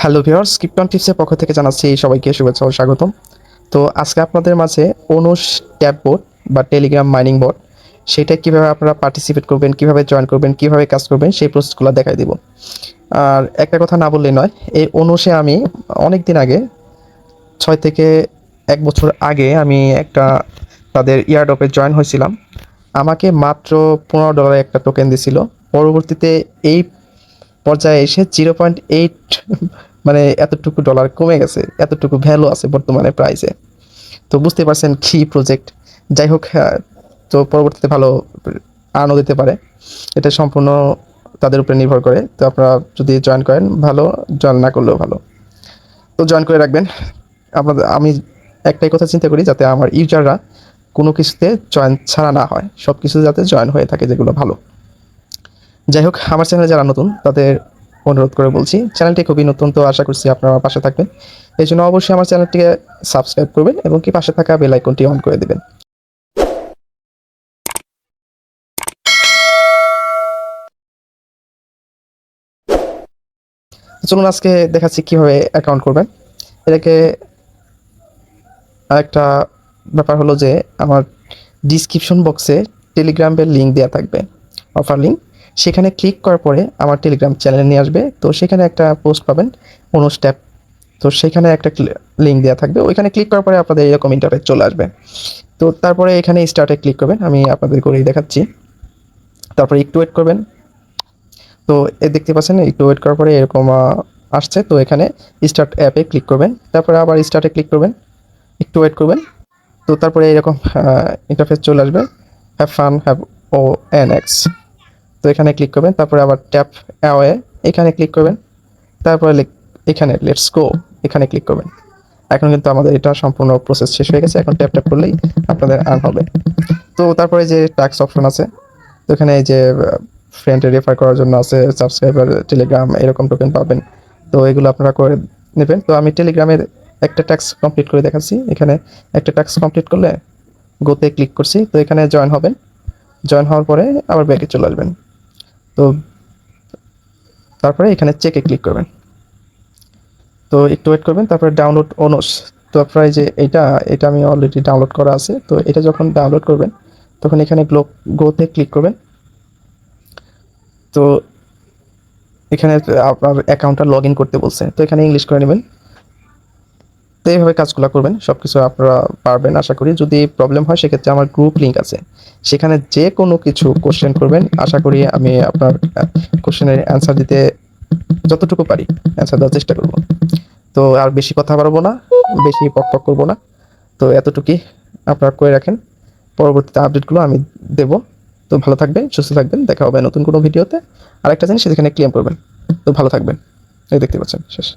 Hello viewers, krypton টিপসের পক্ষ থেকে জানাচ্ছি সবাইকে শুভেচ্ছা ও স্বাগতম। তো আজকে আপনাদের মাঝে অনুষ ট্যাব বোট বা টেলিগ্রাম মাইনিং বোট সেটা কিভাবে আপনারা পার্টিসিপেট করবেন, কিভাবে জয়েন করবেন, কিভাবে কাজ করবেন সেই প্রসেসগুলো দেখাই দিব। আর একটা কথা না বললেই নয়, এই অনুষে আমি অনেক দিন আগে 6 থেকে 1 বছর আগে আমি একটা তাদের ইয়ারডপে জয়েন হয়েছিলাম। আমাকে মাত্র $15 একটা টোকেন দিছিল। পরবর্তীতে এই পর্যায়ে এসে 0.8 মানে এতটুকু ডলার কমে গেছে, এতটুকু ভ্যালু আছে বর্তমানে প্রাইসে। তো বুঝতে পারছেন কি প্রজেক্ট। যাই হোক, তো পরবর্তীতে ভালো আর্নও দিতে পারে, এটা সম্পূর্ণ তাদের উপরে নির্ভর করে। তো আপনারা যদি জয়েন করেন ভালো, জয়েন না করলেও ভালো। তো জয়েন করে রাখবেন। আমি একটাই কথা চিন্তা করি, যাতে আমার ইউজাররা কোনো কিছুতে জয়েন ছাড়া না হয়, সব কিছু যাতে জয়েন হয়ে থাকে যেগুলো ভালো। যাই হোক, আমার চ্যানেলে যারা নতুন তাদের অনুরোধ করে বলছি, চ্যানেলটি খুবই নতুন, তো আশা করছি আপনারা আমার পাশে থাকবেন। এই জন্য অবশ্যই আমার চ্যানেলটিকে সাবস্ক্রাইব করবেন এবং কি পাশে থাকা বেল আইকনটি অন করে দেবেন। চলুন আজকে দেখাচ্ছি কিভাবে অ্যাকাউন্ট করবেন। এটাকে আরেকটা ব্যাপার হলো যে আমার ডিসক্রিপশন বক্সে টেলিগ্রামের লিঙ্ক দেওয়া থাকবে, অফার লিঙ্ক। সেখানে ক্লিক করার পরে আমার টেলিগ্রাম চ্যানেলে নিয়ে আসবে। তো সেখানে একটা পোস্ট পাবেন, অনুস্ট্যাপ। তো সেখানে একটা লিঙ্ক দেওয়া থাকবে, ওইখানে ক্লিক করার পরে আপনাদের এরকম ইন্টারফেস চলে আসবে। তো তারপরে এখানে স্টার্টে ক্লিক করবেন, আমি আপনাদের করেই দেখাচ্ছি। তারপরে একটু ওয়েট করবেন। তো দেখতে পাচ্ছেন একটু ওয়েট করার পরে এরকম আসছে। তো এখানে স্টার্ট অ্যাপে ক্লিক করবেন, তারপরে আবার স্টার্টে ক্লিক করবেন, একটু ওয়েট করবেন। তো তারপরে এরকম ইন্টারফেস চলে আসবে, have fun have O N X. তো এখানে ক্লিক করবেন, তারপরে আবার ট্যাপ অ্যাওয়ে এখানে ক্লিক করবেন, তারপরে এখানে লেটস গো এখানে ক্লিক করবেন। এখন কিন্তু আমাদের এটা সম্পূর্ণ প্রসেস শেষ হয়ে গেছে। এখন ট্যাপ ট্যাপ করলেই আপনাদের আর্ন হবে। তো তারপরে যে ট্যাক্স অপশন আছে, তো এখানে এই যে ফ্রেন্ডে রেফার করার জন্য আছে, সাবস্ক্রাইবার, টেলিগ্রাম এরকম টোকেন পাবেন। তো এগুলো আপনারা করে নেবেন। তো আমি টেলিগ্রামের একটা ট্যাক্স কমপ্লিট করে দেখাচ্ছি। এখানে একটা ট্যাক্স কমপ্লিট করলে গোতে ক্লিক করছি, তো এখানে জয়েন হবেন। জয়েন হওয়ার পরে আবার ব্যাকে চলে আসবেন। তো তারপরে এখানে চেকে ক্লিক করবেন। তো একটু ওয়েট করবেন, তারপরে ডাউনলোড ওনস। তো আপনার এই যে এটা আমি অলরেডি ডাউনলোড করা আছে। তো এটা যখন ডাউনলোড করবেন তখন এখানে গোতে ক্লিক করবেন। তো এখানে আপনার অ্যাকাউন্টটা লগ ইন করতে বলছে, তো এখানে ইংলিশ করে নেবেন। তো এইভাবে কাজগুলো করবেন, সব কিছু আপনারা পারবেন আশা করি। যদি প্রবলেম হয় সেক্ষেত্রে আমার গ্রুপ লিঙ্ক আছে, সেখানে যে কোনো কিছু কোশ্চেন করবেন, আশা করি আমি আপনার কোশ্চেনের অ্যান্সার দিতে যতটুকু পারি অ্যান্সার দেওয়ার চেষ্টা করব। তো আর বেশি কথা বাড়াবো না, বেশি পক করবো না। তো এতটুকুই আপনারা করে রাখেন, পরবর্তীতে আপডেটগুলো আমি দেব। তো ভালো থাকবেন, সুস্থ থাকবেন, দেখা হবে নতুন কোনো ভিডিওতে। আরেকটা জিনিস সেখানে ক্লেম করবেন। তো ভালো থাকবেন, এই দেখতে পাচ্ছেন শেষ।